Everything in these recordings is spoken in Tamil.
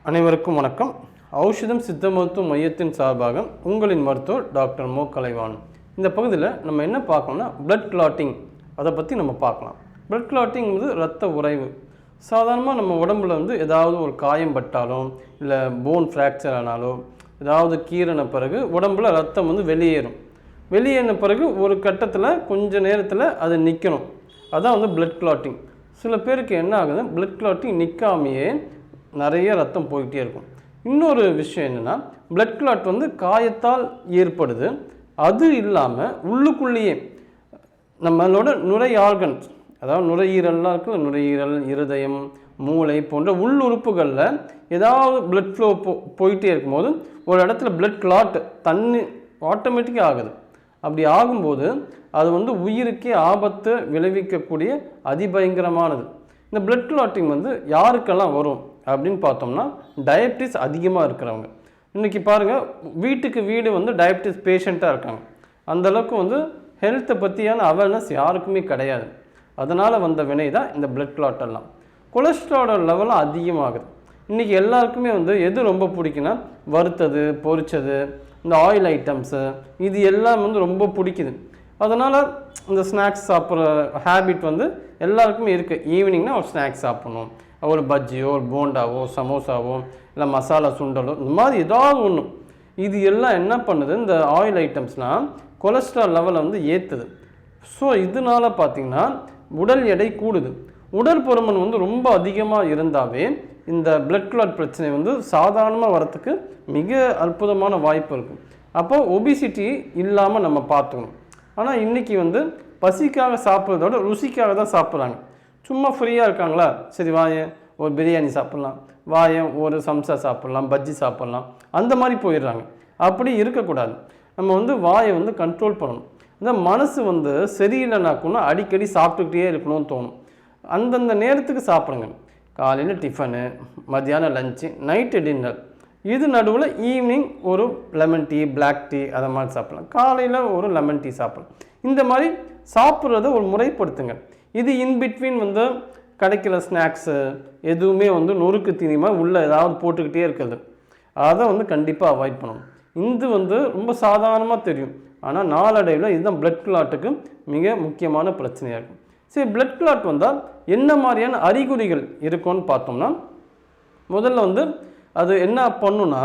அனைவருக்கும் வணக்கம். ஔஷதம் சித்த மருத்துவ மையத்தின் சார்பாக உங்களின் மருத்துவர் டாக்டர் மோ கலைவாணன். இந்த பகுதியில் நம்ம என்ன பார்க்கணும்னா பிளட் கிளாட்டிங், அதை பற்றி நம்ம பார்க்கலாம். பிளட் கிளாட்டிங் இரத்த உறைவு. சாதாரணமாக நம்ம உடம்புல ஏதாவது ஒரு காயம் பட்டாலும் இல்லை போன் ஃப்ராக்சர் ஆனாலோ ஏதாவது கீறின பிறகு உடம்புல ரத்தம் வெளியேறும். வெளியேறின பிறகு ஒரு கட்டத்தில் கொஞ்ச நேரத்தில் அது நிற்கணும். அதான் பிளட் கிளாட்டிங். சில பேருக்கு என்ன ஆகுது, பிளட் கிளாட்டிங் நிற்காமையே நிறைய ரத்தம் போய்கிட்டே இருக்கும். இன்னொரு விஷயம் என்னென்னா, பிளட் கிளாட் காயத்தால் ஏற்படுது. அது இல்லாமல் உள்ளுக்குள்ளேயே நம்மளோட நுரை ஆர்கன்ஸ், அதாவது நுரையீரல்லாம் இருக்குல்ல, நுரையீரல், இருதயம், மூளை போன்ற உள்ளுறுப்புகளில் ஏதாவது பிளட் ஃப்ளோ போயிட்டே இருக்கும்போது ஒரு இடத்துல பிளட் கிளாட் தண்ணி ஆட்டோமேட்டிக்காக ஆகுது. அப்படி ஆகும்போது அது உயிருக்கே ஆபத்தை விளைவிக்கக்கூடிய அதிபயங்கரமானது. இந்த பிளட் கிளாட்டிங் யாருக்கெல்லாம் வரும் அப்படின்னு பார்த்தோம்னா, டயபிட்டிஸ் அதிகமாக இருக்கிறவங்க. இன்றைக்கி பாருங்கள், வீட்டுக்கு வீடு டயபிட்டிஸ் பேஷண்ட்டாக இருக்காங்க. அந்தளவுக்கு ஹெல்த்தை பற்றியான அவேர்னஸ் யாருக்குமே கிடையாது. அதனால் வந்த வினை தான் இந்த பிளட் கிளாட் எல்லாம். கொலஸ்ட்ராலோட லெவலும் அதிகமாகுது. இன்றைக்கி எல்லாருக்குமே எது ரொம்ப பிடிக்குன்னா, வறுத்தது, பொரிச்சது, இந்த ஆயில் ஐட்டம்ஸு, இது எல்லாம் ரொம்ப பிடிக்குது. அதனால் இந்த ஸ்நாக்ஸ் சாப்பிட்ற ஹேபிட் எல்லாருக்குமே இருக்குது. ஈவினிங்னா ஒரு ஸ்நாக்ஸ் சாப்பிட்ணும், ஒரு பஜ்ஜியோ, ஒரு போண்டாவோ, சமோசாவோ, இல்லை மசாலா சுண்டலோ, இந்த மாதிரி ஏதாவது ஒன்று. இது எல்லாம் என்ன பண்ணுது, இந்த ஆயில் ஐட்டம்ஸ்னால் கொலஸ்ட்ரால் லெவலை ஏற்றுது. ஸோ இதனால் பார்த்திங்கன்னா உடல் எடை கூடுது. உடல் பருமன் ரொம்ப அதிகமாக இருந்தாவே இந்த பிளட் கிளாட் பிரச்சனை சாதாரணமாக வரத்துக்கு மிக அற்புதமான வாய்ப்பு இருக்குது. அப்போது ஒபிசிட்டி இல்லாமல் நம்ம பார்த்துக்கணும். ஆனால் இன்றைக்கி பசிக்காக சாப்பிட்றதோட ருசிக்காக தான் சாப்பிட்றாங்க. சும்மா ஃப்ரீயாக இருக்காங்களா, சரி வாயன் ஒரு பிரியாணி சாப்பிட்லாம், வாயன் ஒரு சம்சா சாப்பிட்லாம், பஜ்ஜி சாப்பிட்லாம், அந்த மாதிரி போயிடுறாங்க. அப்படி இருக்கக்கூடாது. நம்ம வாயை கண்ட்ரோல் பண்ணணும். இந்த மனசு சரியில்லைனாக்குன்னா அடிக்கடி சாப்பிட்டுக்கிட்டே இருக்கணும்னு தோணும். அந்தந்த நேரத்துக்கு சாப்பிடுங்க. காலையில் டிஃபனு, மத்தியானம் லஞ்சு, நைட்டு டின்னர். இது நடுவில் ஈவினிங் ஒரு லெமன் டீ, பிளாக் டீ, அதை மாதிரி சாப்பிட்லாம். காலையில் ஒரு லெமன் டீ சாப்பிட்லாம். இந்த மாதிரி சாப்பிட்றத ஒரு முறைப்படுத்துங்க. இது இன்பிட்வீன் கிடைக்கிற ஸ்நாக்ஸு எதுவுமே நொறுக்கு தீனியமாக உள்ளே ஏதாவது போட்டுக்கிட்டே இருக்கிறது, அதை கண்டிப்பாக அவாய்ட் பண்ணணும். இது ரொம்ப சாதாரணமாக தெரியும். ஆனால் நாளடைவில் இதுதான் பிளட் கிளாட்டுக்கு மிக முக்கியமான பிரச்சனையாக இருக்கும். சரி, பிளட் கிளாட் வந்தால் என்ன மாதிரியான அறிகுறிகள் இருக்கும்னு பார்த்தோம்னா, முதல்ல அது என்ன பண்ணுன்னா,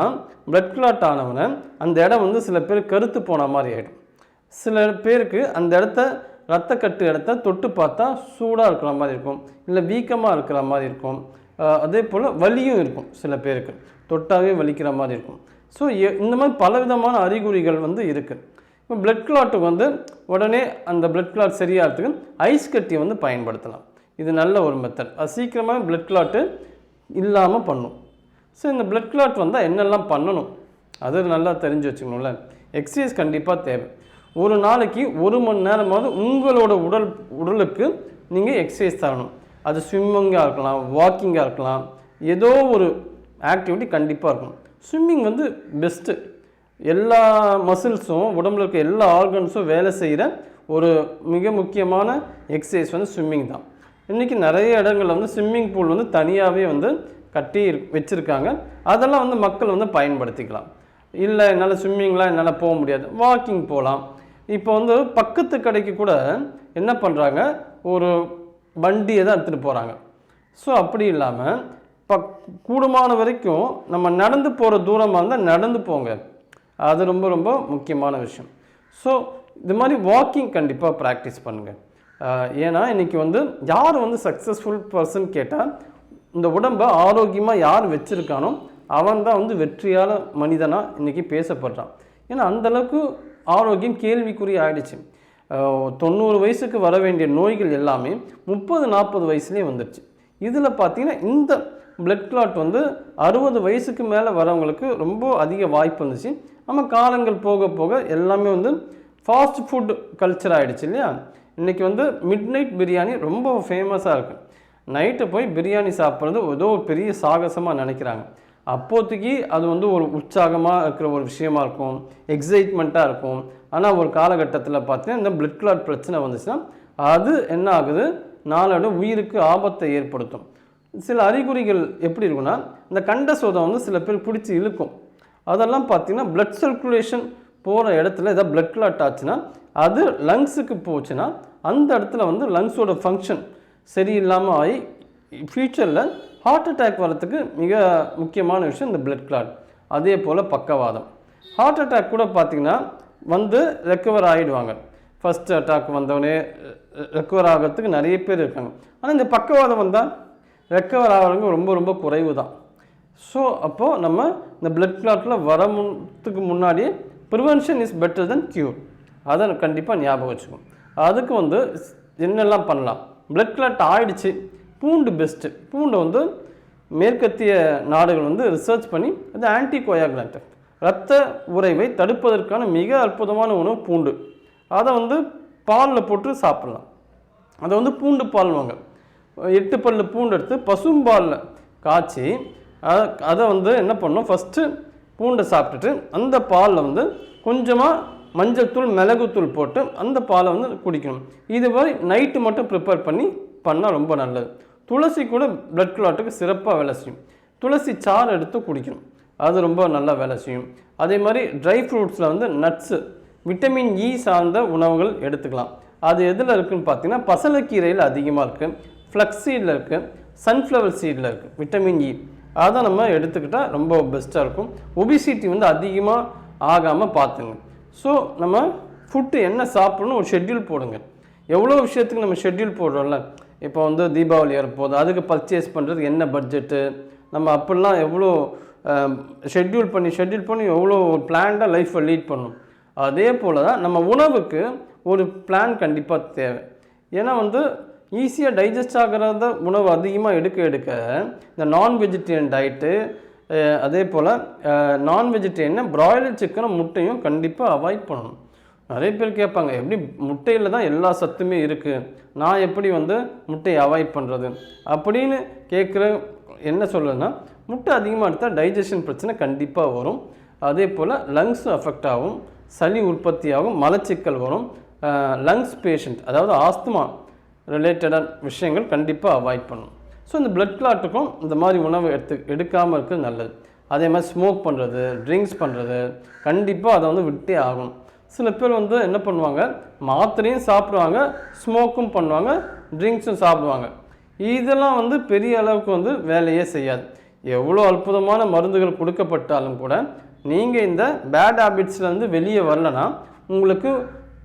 பிளட் கிளாட் ஆனவனை அந்த இடம் சில பேர் கருத்து போன மாதிரி ஆகிடும். சில பேருக்கு அந்த இடத்த ரத்தக்கட்டு இடத்த தொட்டு பார்த்தா சூடாக இருக்கிற மாதிரி இருக்கும், இல்லை வீக்கமாக இருக்கிற மாதிரி இருக்கும். அதே போல் வலியும் இருக்கும். சில பேருக்கு தொட்டாவே வலிக்கிற மாதிரி இருக்கும். ஸோ இந்த மாதிரி பலவிதமான அறிகுறிகள் இருக்குது. இப்போ பிளட் கிளாட்டுக்கு உடனே அந்த பிளட் கிளாட் சரியாகிறதுக்கு ஐஸ் கட்டி பயன்படுத்தலாம். இது நல்ல ஒரு மெத்தட். அது சீக்கிரமாக பிளட் கிளாட்டு இல்லாமல் பண்ணும். ஸோ இந்த பிளட் கிளாட் வந்தால் என்னெல்லாம் பண்ணணும் அது நல்லா தெரிஞ்சு வச்சுக்கணும்ல. எக்ஸசைஸ் கண்டிப்பாக தேவை. ஒரு நாளைக்கு 1 மணி நேரமாவது உங்களோட உடலுக்கு நீங்கள் எக்ஸசைஸ் தரணும். அது ஸ்விம்மிங்காக இருக்கலாம், வாக்கிங்காக இருக்கலாம், ஏதோ ஒரு ஆக்டிவிட்டி கண்டிப்பாக இருக்கணும். Swimming best. எல்லா மசில்ஸும், உடம்புல இருக்க எல்லா ஆர்கன்ஸும் வேலை செய்கிற ஒரு மிக முக்கியமான எக்ஸசைஸ் ஸ்விம்மிங் தான். இன்றைக்கி நிறைய இடங்களில் ஸ்விம்மிங் பூல் தனியாகவே கட்டி வச்சுருக்காங்க. அதெல்லாம் மக்கள் பயன்படுத்திக்கலாம். இல்லை என்னால் ஸ்விம்மிங்லாம் என்னால் போக முடியாது, வாக்கிங் போகலாம். இப்போ பக்கத்து கடைக்கு கூட என்ன பண்ணுறாங்க, ஒரு வண்டியை தான் எடுத்துகிட்டு போகிறாங்க. ஸோ அப்படி இல்லாமல் கூடுமான வரைக்கும் நம்ம நடந்து போகிற தூரமாக இருந்தால் நடந்து போங்க. அது ரொம்ப ரொம்ப முக்கியமான விஷயம். ஸோ இது மாதிரி வாக்கிங் கண்டிப்பாக ப்ராக்டிஸ் பண்ணுங்கள். ஏன்னா இன்றைக்கி யார் சக்ஸஸ்ஃபுல் பர்சன் கேட்டால், இந்த உடம்பை ஆரோக்கியமாக யார் வச்சுருக்கானோ அவன் தான் வெற்றியால மனிதனாக இன்றைக்கி பேசப்படுறான். ஏன்னா அந்தளவுக்கு ஆரோக்கியம் கேள்விக்குறி ஆகிடுச்சு. 90 வயசுக்கு வர வேண்டிய நோய்கள் எல்லாமே 30-40 வயசுலேயே வந்துடுச்சு. இதில் பார்த்திங்கன்னா இந்த பிளட் கிளாட் 60 வயசுக்கு மேலே வரவங்களுக்கு ரொம்ப அதிக வாய்ப்பு வந்துச்சு. நம்ம காலங்கள் போக போக எல்லாமே ஃபாஸ்ட் ஃபுட் கல்ச்சர் ஆகிடுச்சு இல்லையா. இன்றைக்கி மிட் நைட் பிரியாணி ரொம்ப ஃபேமஸாக இருக்குது. நைட்டு போய் பிரியாணி சாப்பிட்றது ஏதோ ஒரு பெரிய சாகசமாக நினைக்கிறாங்க. அப்போதைக்கு அது ஒரு உற்சாகமாக இருக்கிற ஒரு விஷயமா இருக்கும், எக்ஸைட்மெண்ட்டாக இருக்கும். ஆனால் ஒரு காலகட்டத்தில் பார்த்தீங்கன்னா இந்த பிளட் கிளாட் பிரச்சனை வந்துச்சுன்னா அது என்ன ஆகுது, நாளோட உயிருக்கு ஆபத்தை ஏற்படுத்தும். சில அறிகுறிகள் எப்படி இருக்குன்னா, இந்த கண்ட சோதம் வந்து சில பேர் பிடிச்சி இழுக்கும். அதெல்லாம் பார்த்தீங்கன்னா பிளட் சர்க்குலேஷன் போகிற இடத்துல ஏதாவது பிளட் கிளாட் ஆச்சுன்னா அது லங்ஸுக்கு போச்சுன்னா அந்த இடத்துல வந்து லங்ஸோட ஃபங்க்ஷன் சரியில்லாமல் ஆகி ஃப்யூச்சரில் ஹார்ட் அட்டாக் வரத்துக்கு மிக முக்கியமான விஷயம் இந்த பிளட் கிளாட். அதே போல் பக்கவாதம். ஹார்ட் அட்டாக் கூட பார்த்திங்கன்னா வந்து ரெக்கவர் ஆகிடுவாங்க. ஃபஸ்ட் அட்டாக் வந்தவொடனே ரெக்கவர் ஆகிறதுக்கு நிறைய பேர் இருக்காங்க. ஆனால் இந்த பக்கவாதம் வந்தால் ரெக்கவர் ஆகிறவங்க ரொம்ப ரொம்ப குறைவு தான். ஸோ அப்போது நம்ம இந்த பிளட் கிளாட்டில் வரத்துக்கு முன்னாடியே prevention is better then cure. அதை கண்டிப்பாக ஞாபகம் வச்சுக்கணும். அதுக்கு வந்து என்னெல்லாம் பண்ணலாம்? பிளட் கிளாட் ஆகிடுச்சு, பூண்டு பெஸ்ட்டு. பூண்டை வந்து மேற்கத்திய நாடுகள் வந்து ரிசர்ச் பண்ணி அது ஆன்டி கோயாகுலண்ட், இரத்த உறைவை தடுப்பதற்கான மிக அற்புதமான உணவு பூண்டு. அதை வந்து பாலில் போட்டு சாப்பிட்லாம். அதை வந்து பூண்டு பால்வாங்க. 8 பல்லு பூண்டு எடுத்து பசும்பாலில் காய்ச்சி அதை வந்து என்ன பண்ணணும், ஃபஸ்ட்டு பூண்டை சாப்பிட்டுட்டு அந்த பாலில் வந்து கொஞ்சமாக மஞ்சள் தூள் மிளகுத்தூள் போட்டு அந்த பாலை வந்து குடிக்கணும். இது மாதிரி நைட்டு மட்டும் ப்ரிப்பேர் பண்ணால் ரொம்ப நல்லது. துளசி கூட பிளட் கிளாட்டுக்கு சிறப்பாக வேலை செய்யும். துளசி சாறு எடுத்து குடிக்கணும், அது ரொம்ப நல்லா வேலை செய்யும். அதே மாதிரி ட்ரை ஃப்ரூட்ஸில் வந்து நட்ஸு, விட்டமின் இ சார்ந்த உணவுகள் எடுத்துக்கலாம். அது எதில் இருக்குதுன்னு பார்த்தீங்கன்னா பசலைக்கீரையில் அதிகமாக இருக்குது, ஃப்ளக்ஸ் சீடில் இருக்குது, சன்ஃப்ளவர் சீடில் இருக்குது விட்டமின் இ. அதை நம்ம எடுத்துக்கிட்டால் ரொம்ப பெஸ்ட்டாக இருக்கும். ஒபிசிட்டி வந்து அதிகமாக ஆகாமல் பார்த்துங்க. ஸோ நம்ம ஃபுட்டு என்ன சாப்பிட்ணும் ஒரு ஷெட்யூல் போடுங்க. எவ்வளோ விஷயத்துக்கு நம்ம ஷெட்யூல் போடுறோம்ல, இப்போ வந்து தீபாவளி வரப்போகுது, அதுக்கு பர்ச்சேஸ் பண்ணுறதுக்கு என்ன பட்ஜெட்டு, நம்ம அப்படிலாம் எவ்வளோ ஷெட்யூல் பண்ணி எவ்வளோ பிளான்டாக லைஃப்பை லீட் பண்ணணும். அதே போல் தான் நம்ம உணவுக்கு ஒரு பிளான் கண்டிப்பாக தேவை. ஏன்னா வந்து ஈஸியாக டைஜஸ்ட் ஆகிறத உணவு அதிகமாக எடுக்க இந்த நான் வெஜிடேரியன் டயட்டு, அதே போல் நான் வெஜிடேரியன் பிராய்லர் சிக்கனும் முட்டையும் கண்டிப்பாக அவாய்ட் பண்ணணும். நிறைய பேர் கேட்பாங்க, எப்படி முட்டையில் தான் எல்லா சத்துமே இருக்குது, நான் எப்படி வந்து முட்டையை அவாய்ட் பண்ணுறது அப்படின்னு கேட்குற. என்ன சொல்லுன்னா, முட்டை அதிகமாக எடுத்தால் டைஜஷன் பிரச்சனை கண்டிப்பாக வரும். அதே போல் லங்ஸும் அஃபெக்ட் ஆகும், சளி உற்பத்தி ஆகும், மலச்சிக்கல் வரும். லங்ஸ் பேஷண்ட், அதாவது ஆஸ்துமா ரிலேட்டடான விஷயங்கள் கண்டிப்பாக அவாய்ட் பண்ணணும். ஸோ இந்த பிளட் கிளாட்டுக்கும் இந்த மாதிரி உணவு எடுக்காமல் இருக்கிறது நல்லது. அதே மாதிரி ஸ்மோக் பண்ணுறது, ட்ரிங்க்ஸ் பண்ணுறது கண்டிப்பாக அதை வந்து விட்டே ஆகணும். சில பேர் வந்து என்ன பண்ணுவாங்க, மாத்திரையும் சாப்பிடுவாங்க, ஸ்மோக்கும் பண்ணுவாங்க, ட்ரிங்க்ஸும் சாப்பிடுவாங்க. இதெல்லாம் வந்து பெரிய அளவுக்கு வந்து வேலையே செய்யாது. எவ்வளோ அற்புதமான மருந்துகள் கொடுக்கப்பட்டாலும் கூட நீங்கள் இந்த பேட் ஹேபிட்ஸ்லேருந்து வெளியே வரலன்னா உங்களுக்கு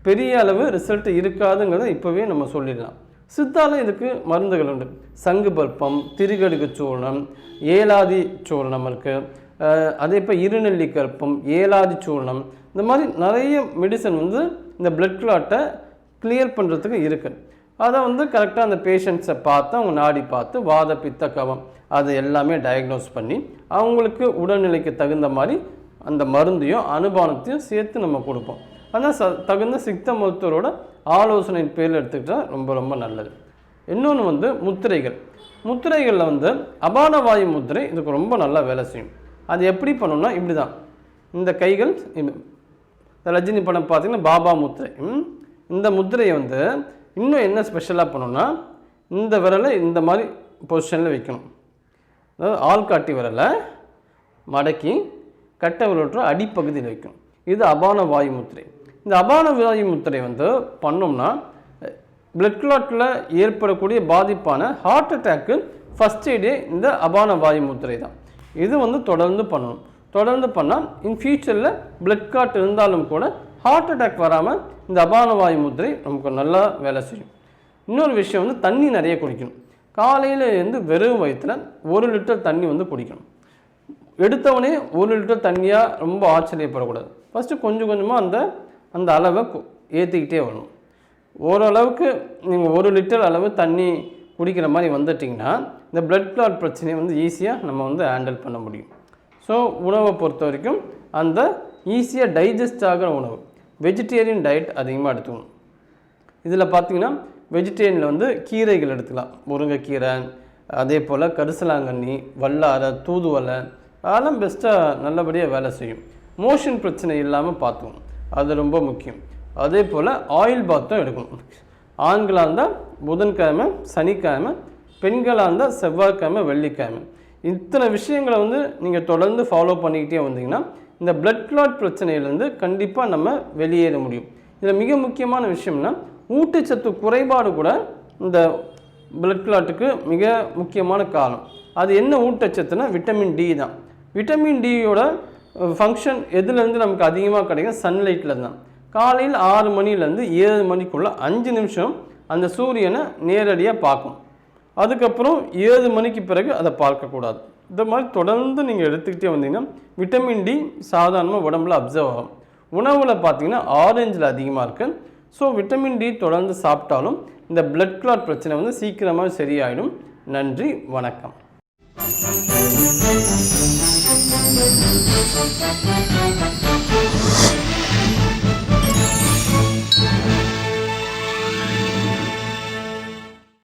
பெரிய அளவு ரிசல்ட் இருக்காதுங்கிறத இப்போவே நம்ம சொல்லிடலாம். சித்தால இதுக்கு மருந்துகள் உண்டு. சங்கு பல்பம், திரிகடுகு சூர்ணம், ஏலாதி சூர்ணம் இருக்குது. அதே இப்போ இருநெல்லி கற்பம், ஏலாதி சூர்ணம், இந்த மாதிரி நிறைய மெடிசன் வந்து இந்த பிளட் கிளாட்டை கிளியர் பண்ணுறதுக்கு இருக்குது. அதை வந்து கரெக்டாக அந்த பேஷண்ட்ஸை பார்த்து அவங்க நாடி பார்த்து வாத பித்த கவம் அதை எல்லாமே டயக்னோஸ் பண்ணி அவங்களுக்கு உடல்நிலைக்கு தகுந்த மாதிரி அந்த மருந்தையும் அனுபானத்தையும் சேர்த்து நம்ம கொடுப்போம். ஆனால் தகுந்த சித்த மருத்துவரோட ஆலோசனையின் பேரில் எடுத்துக்கிட்டால் ரொம்ப ரொம்ப நல்லது. இன்னொன்று வந்து முத்திரைகளில் வந்து அபான வாயு முத்திரை இதுக்கு ரொம்ப நல்லா வேலை செய்யும். அது எப்படி பண்ணணும்னா இப்படி தான், இந்த கைகள் ரஜினி படம் பார்த்திங்கன்னா பாபா முத்திரை. இந்த முத்திரையை வந்து இன்னும் என்ன ஸ்பெஷலாக பண்ணணும்னா, இந்த விரலை இந்த மாதிரி பொசிஷனில் வைக்கணும். அதாவது ஆள்காட்டி விரலை மடக்கி கட்டை விரலோட அடிப்பகுதியில் வைக்கணும். இது அபான வாயு முத்திரை. இந்த அபான வாயு முத்திரை வந்து பண்ணோம்னா பிளட் கிளாட்டில் ஏற்படக்கூடிய பாதிப்பான ஹார்ட் அட்டாக்கு ஃபஸ்ட் எய்டே இந்த அபான வாயு முத்திரை தான். இது வந்து தொடர்ந்து பண்ணணும். தொடர்ந்து பண்ணால் இன் ஃபியூச்சரில் பிளட் கிளாட் இருந்தாலும் கூட ஹார்ட் அட்டாக் வராமல் இந்த அபான வாயு முத்திரை நமக்கு நல்லா வேலை செய்யும். இன்னொரு விஷயம் வந்து தண்ணி நிறைய குடிக்கணும். காலையில் இருந்து வெறும் வயிற்றில் 1 லிட்டர் தண்ணி வந்து குடிக்கணும். எடுத்தவொடனே 1 லிட்டர் தண்ணியாக ரொம்ப ஆச்சரியப்படக்கூடாது. ஃபஸ்ட்டு கொஞ்சம் கொஞ்சமாக அந்த அளவை ஏற்றிக்கிட்டே வரணும். ஓரளவுக்கு நீங்கள் 1 லிட்டர் அளவு தண்ணி குடிக்கிற மாதிரி வந்துட்டிங்கன்னா இந்த பிளட் கிளாட் பிரச்சனையை வந்து ஈஸியாக நம்ம வந்து ஹேண்டில் பண்ண முடியும். ஸோ உணவை பொறுத்த வரைக்கும் அந்த ஈஸியாக டைஜஸ்ட் ஆகிற உணவு வெஜிடேரியன் டயட் அதிகமாக எடுத்துக்கணும். இதில் பார்த்திங்கன்னா வெஜிடேரியனில் வந்து கீரைகள் எடுத்துக்கலாம். முருங்கைக்கீரை, அதே போல் கரிசலாங்கண்ணி, வல்லாரை, தூதுவலை, அதெல்லாம் பெஸ்ட்டாக நல்லபடியாக வேலை செய்யும். மோஷன் பிரச்சனை இல்லாமல் பார்த்துக்கணும், அது ரொம்ப முக்கியம். அதே போல் ஆயில் பாத்தும் எடுக்கணும். ஆண்களாக இருந்தால் புதன்கிழமை, சனிக்கிழமை பெண்களாக இருந்தால் செவ்வாய்க்கிழமை, வெள்ளிக்கிழமை. இத்தனை விஷயங்களை வந்து நீங்கள் தொடர்ந்து ஃபாலோ பண்ணிக்கிட்டே வந்தீங்கன்னா இந்த பிளட் கிளாட் பிரச்சனையிலேருந்து கண்டிப்பாக நம்ம வெளியேற முடியும். இதில் மிக முக்கியமான விஷயம்னா ஊட்டச்சத்து குறைபாடு கூட இந்த பிளட் கிளாட்டுக்கு மிக முக்கியமான காரணம். அது என்ன ஊட்டச்சத்துனா விட்டமின் டி தான். விட்டமின் டியோட ஃபங்க்ஷன் எதுலேருந்து நமக்கு அதிகமாக கிடைக்கும்? சன்லைட்டில் தான். காலையில் 6 மணிலேருந்து 7 மணிக்குள்ளே 5 நிமிஷம் அந்த சூரியனை நேரடியாக பார்க்கும். அதுக்கப்புறம் 7 மணிக்கு பிறகு அதை பார்க்கக்கூடாது. இந்த மாதிரி தொடர்ந்து நீங்கள் எடுத்துக்கிட்டே வந்தீங்கன்னா விட்டமின் டி சாதாரணமாக உடம்புல அப்சர்வ் ஆகும். உணவில் பார்த்தீங்கன்னா ஆரஞ்சில் அதிகமாக இருக்குது. ஸோ விட்டமின் டி தொடர்ந்து சாப்பிட்டாலும் இந்த பிளட் கிளாட் பிரச்சனை வந்து சீக்கிரமாக சரியாயிடும். நன்றி, வணக்கம்.